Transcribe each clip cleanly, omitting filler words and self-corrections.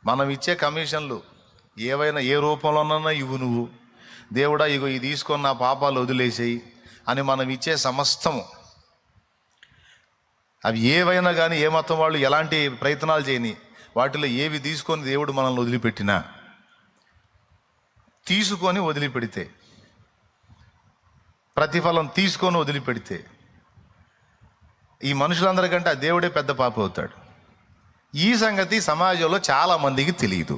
మనం ఇచ్చే కమిషన్లు ఏవైనా ఏ రూపంలోనన్నా ఇవ్వు నువ్వు, దేవుడా ఇగో ఇది తీసుకొని నా పాపాలు వదిలేసేయి అని మనం ఇచ్చే సమస్తము, అవి ఏవైనా కానీ ఏ మతం వాళ్ళు ఎలాంటి ప్రయత్నాలు చేయని వాటిలో ఏవి తీసుకొని దేవుడు మనల్ని వదిలిపెట్టినా, తీసుకొని వదిలిపెడితే, ప్రతిఫలం తీసుకొని వదిలిపెడితే ఈ మనుషులందరికంటే ఆ దేవుడే పెద్ద పాప అవుతాడు. ఈ సంగతి సమాజంలో చాలామందికి తెలియదు.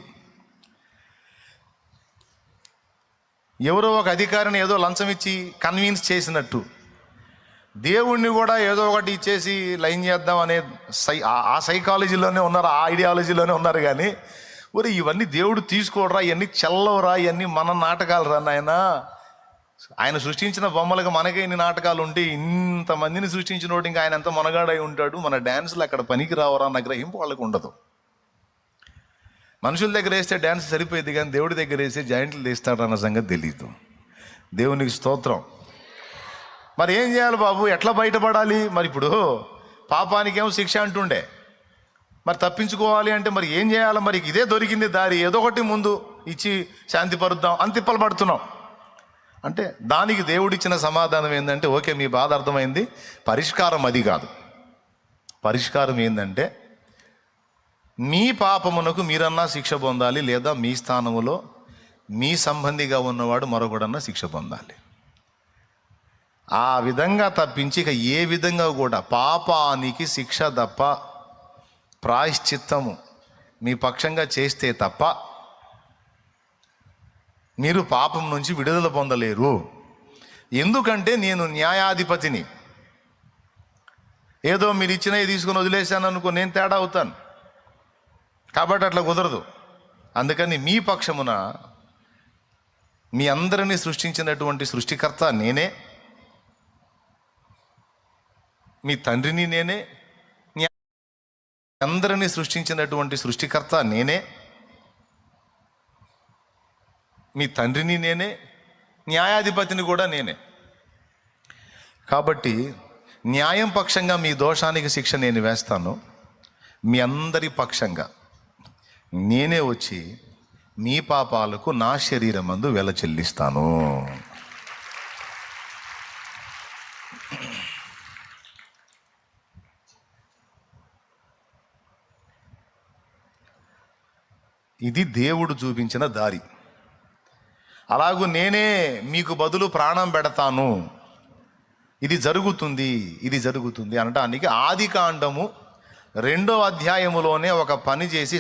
ఎవరో ఒక అధికారిని ఏదో లంచం ఇచ్చి కన్విన్స్ చేసినట్టు దేవుణ్ణి కూడా ఏదో ఒకటి ఇచ్చేసి లైన్ చేద్దాం అనే ఆ సైకాలజీలోనే ఉన్నారు, ఆ ఐడియాలజీలోనే ఉన్నారు. కానీ ఒరే ఇవన్నీ దేవుడు తీసుకోడరా, ఇవన్నీ చల్లవరా, ఇవన్నీ మన నాటకాలు రా నాయన. ఆయన సృష్టించిన బొమ్మలకు మనకే ఇన్ని నాటకాలు ఉంటే ఇంతమందిని సృష్టించినోడు ఇంకా ఆయన ఎంత మొనగాడై ఉంటాడు. మన డ్యాన్సులు అక్కడ పనికి రావరా అన్న గ్రహింపు వాళ్ళకు ఉండదు. మనుషుల దగ్గర వేస్తే డ్యాన్స్ సరిపోయింది, కానీ దేవుడి దగ్గర వేస్తే జాయింట్లు తీస్తాడు అన్న సంగతి తెలియదు. దేవునికి స్తోత్రం. మరి ఏం చేయాలి బాబు, ఎట్లా బయటపడాలి? మరి ఇప్పుడు పాపానికేమో శిక్ష అంటుండే, మరి తప్పించుకోవాలి అంటే మరి ఏం చేయాలి? మరి ఇదే దొరికింది దారి, ఏదో ఒకటి ముందు ఇచ్చి శాంతిపరుద్దాం అని తిప్పలు పడుతున్నాం. అంటే దానికి దేవుడిచ్చిన సమాధానం ఏంటంటే, ఓకే మీ బాధ అర్థమైంది, పరిష్కారం అది కాదు. పరిష్కారం ఏంటంటే మీ పాపమునకు మీరన్నా శిక్ష పొందాలి, లేదా మీ స్థానములో మీ సంబంధిగా ఉన్నవాడు మరొకడన్నా శిక్ష పొందాలి. ఆ విధంగా తప్పించి ఇక ఏ విధంగా కూడా పాపానికి శిక్ష తప్ప ప్రాయశ్చిత్తము మీ పక్షంగా చేస్తే తప్ప మీరు పాపం నుంచి విడుదల పొందలేరు. ఎందుకంటే నేను న్యాయాధిపతిని. ఏదో మీరు ఇచ్చినవి తీసుకుని వదిలేశాను అనుకో, నేను తేడా అవుతాను. కాబట్టి అట్లా కుదరదు. అందుకని మీ పక్షమున మీ అందరినీ సృష్టించినటువంటి సృష్టికర్త నేనే, మీ తండ్రిని నేనే, అందరినీ సృష్టించినటువంటి సృష్టికర్త నేనే, మీ తండ్రిని నేనే, న్యాయాధిపతిని కూడా నేనే. కాబట్టి న్యాయం పక్షంగా మీ దోషానికి శిక్ష నేను వేస్తాను. మీ అందరి పక్షంగా నేనే వచ్చి మీ పాపాలకు నా శరీరమందు వెల చెల్లిస్తాను. ఇది దేవుడు చూపించిన దారి. అలాగూ నేనే మీకు బదులు ప్రాణం పెడతాను, ఇది జరుగుతుంది అనడానికి ఆదికాండము 2వ అధ్యాయములోనే ఒక పని చేసి